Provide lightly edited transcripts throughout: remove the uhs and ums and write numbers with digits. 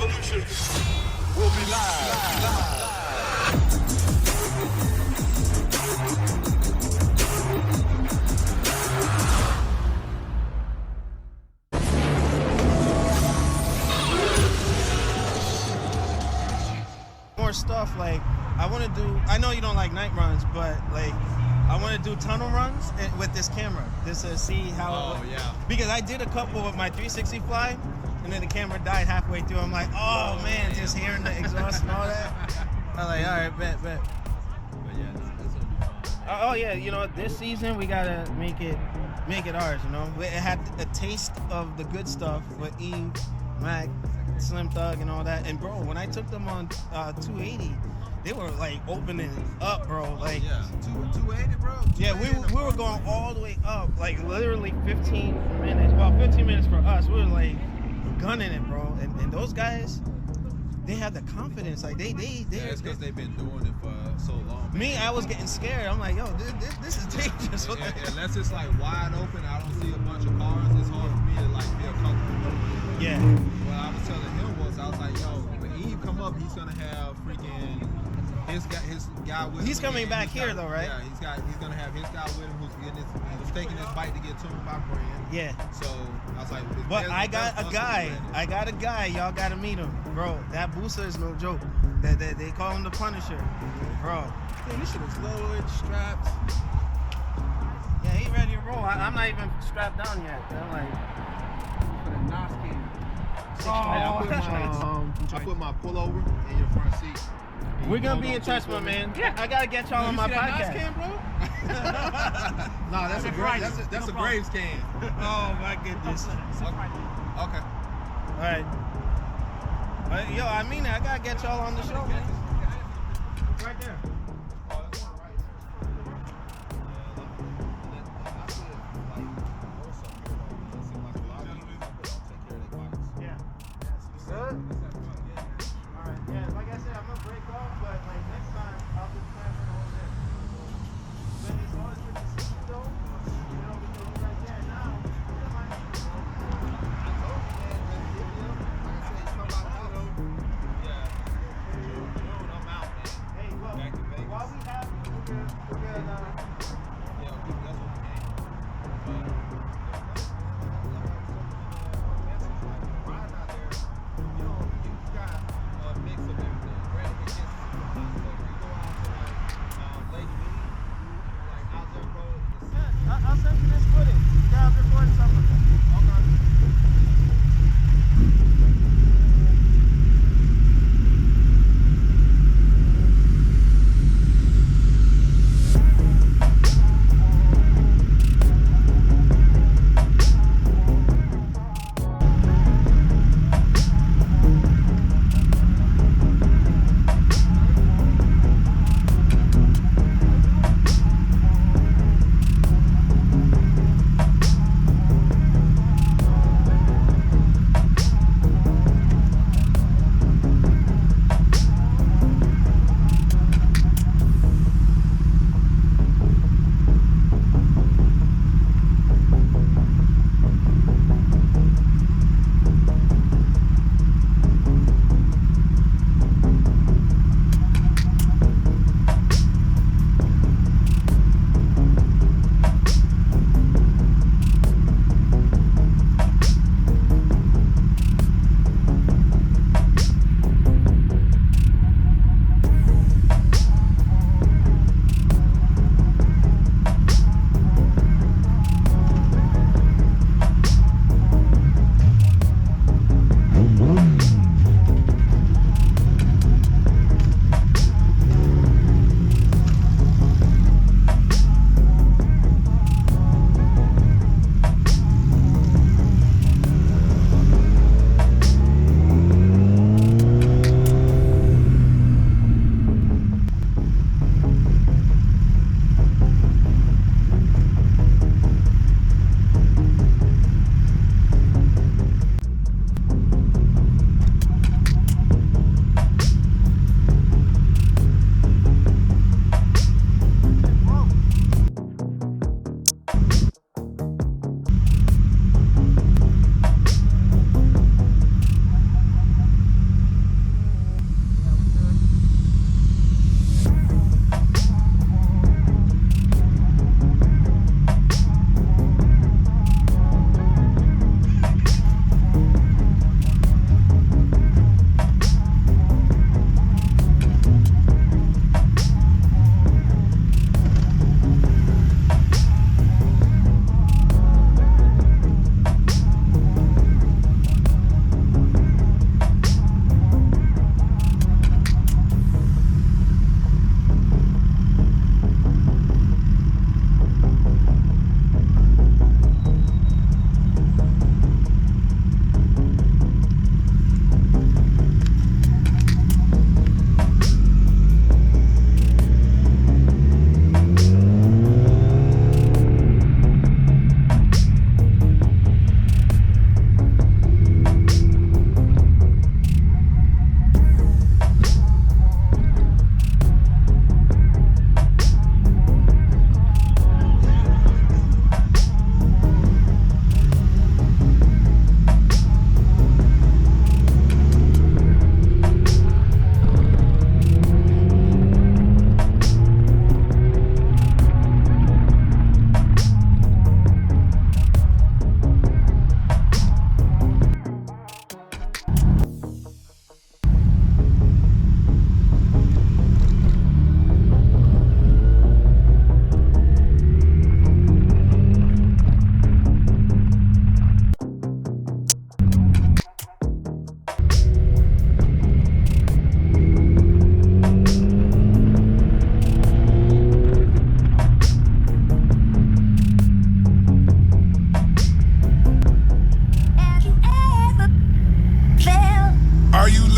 revolution will be live. More stuff like I want to do. I know you don't like night runs, but like I want to do tunnel runs with this camera. Just to see how. Oh yeah. Because I did a couple with my 360 fly, and then the camera died halfway through. I'm like, oh man, just hearing the exhaust and all that. I'm like, all right, bet. But yeah, this will be fun. Oh yeah, you know, this season we gotta make it ours. You know, it had a taste of the good stuff with Eve, Mac, Slim Thug, and all that. And bro, when I took them on 280, they were like opening up, bro. Like, yeah, 280, bro. Yeah, we were going all the way up, like literally 15 minutes. Well, 15 minutes for us. We were like gunning it, bro. And those guys, they have the confidence. Like they. Yeah, it's because they've been doing it for so long. Man. Me, I was getting scared. I'm like, yo, this is dangerous. Unless it's like wide open, I don't see a bunch of cars. It's hard for me to like feel comfortable. Yeah. What I was telling him was, I was like, yo, when Eve come up, he's gonna have freaking his guy with him. He's coming back here though, right? Yeah, he's gonna have his guy with him who's taking his bike to get tuned by Brand. Yeah. So I was like, but I got a guy. Y'all gotta meet him, bro. That booster is no joke. They call him the Punisher, bro. Man, this shit is lowered, strapped. Yeah, he ready to roll. I'm not even strapped down yet. I'm like, put a NOS cam. I put my pullover in your front seat. We're gonna be in touch, my man. Yeah, I gotta get y'all on my podcast. Cam, bro? No, that's a Braves can. Oh my goodness. Okay. All right. Yo, I mean it. I gotta get y'all on the show, man. Right there. Good? Alright, yeah, like I said, I'm gonna break off, but like next time, I'll just plan for the whole day. But it's always good to see you though. You know, because you're right there now. You might need to go. I told you, man, like I said, come out here though. Yeah. June, I'm out, man. Hey, look, back to Vegas. While we have you, we're good, yeah, that's what we came.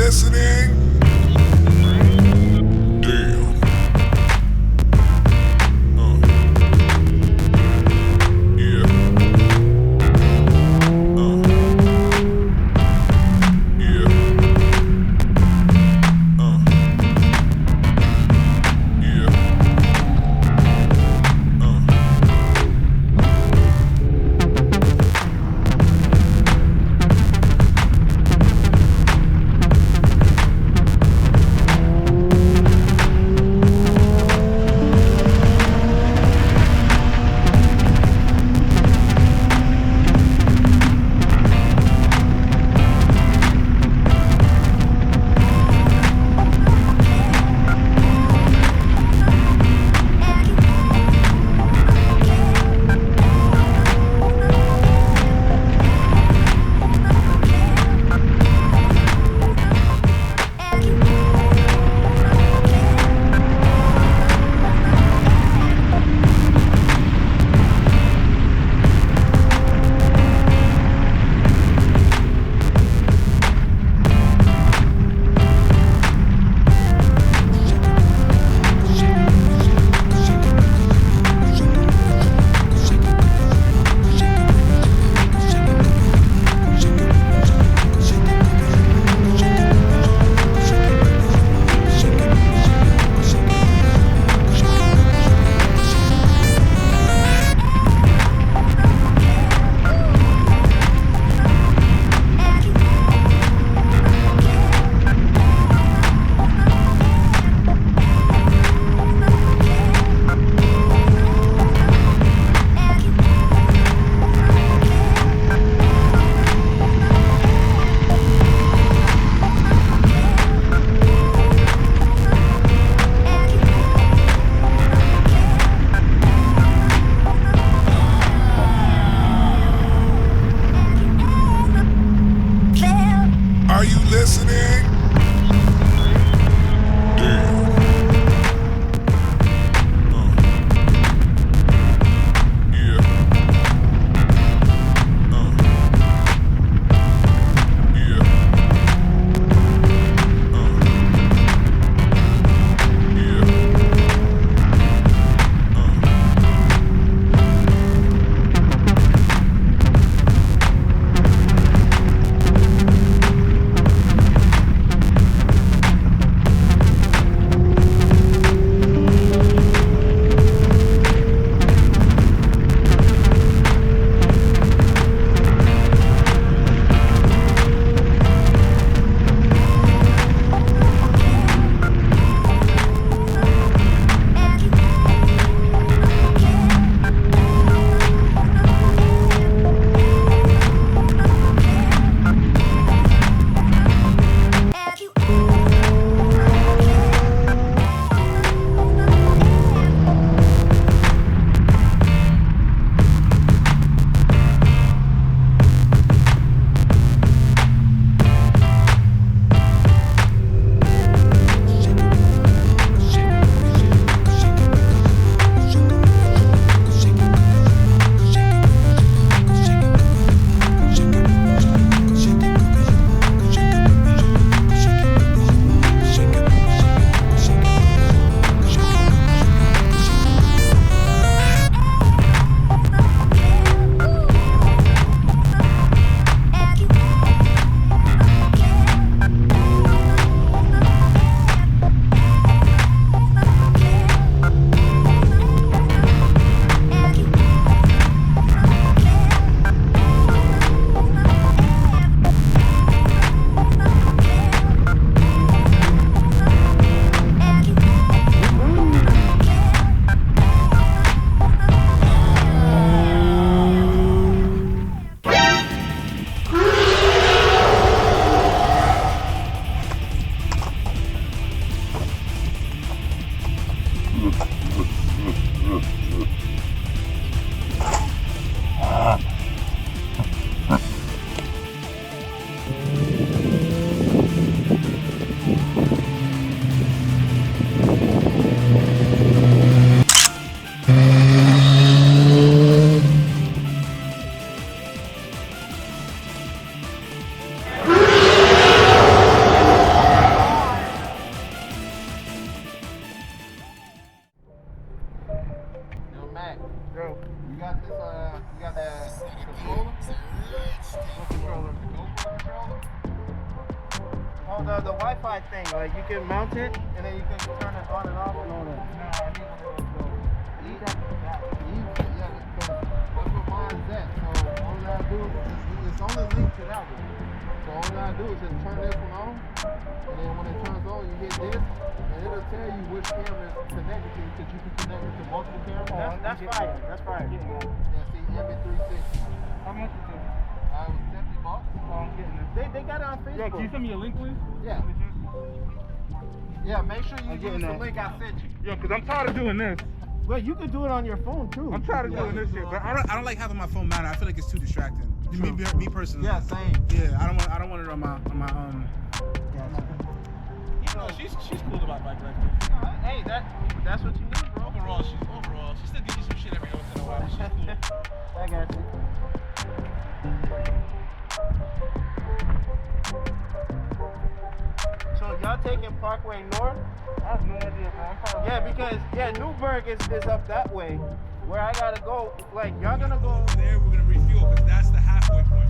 listening? Damn. Yeah. Yeah. Yeah. Are you listening? Damn. Yeah. Yeah. Yeah. Oh, the Wi-Fi thing. Like you can mount it and then you can turn it on and off and all that. Nah, I need one of those though. You got that. Yeah, that's what mine's at. So all I gotta do is it's only linked to that one. So all I gotta do is just turn this one on, and then when it turns on, you hit this, and it'll tell you which camera is connected to, because you can connect it to multiple cameras. That's fire. That's fire. Yeah, see, every 360. How much is it? It was $70. Oh, I'm getting it. They got it on Facebook. Yo, can you send me a link, please? Yeah. Yeah, make sure you I'm use getting the that. link I sent you. Yo, because I'm tired of doing this. Well, you can do it on your phone too. I'm tired of doing this shit, but I don't like having my phone mounted. I feel like it's too distracting. Me personally. Yeah, same. Yeah, I don't want it on my You know, she's cool about bike racing. Hey, that's what you need, bro. Overall, she still gives you some shit every once in a while. But she's cool. I got you. So y'all taking Parkway North? I have no idea, man. I'm probably Yeah, because Newburgh is up that way. Where I gotta go, like y'all gonna go. there. We're gonna refuel because that's the halfway point.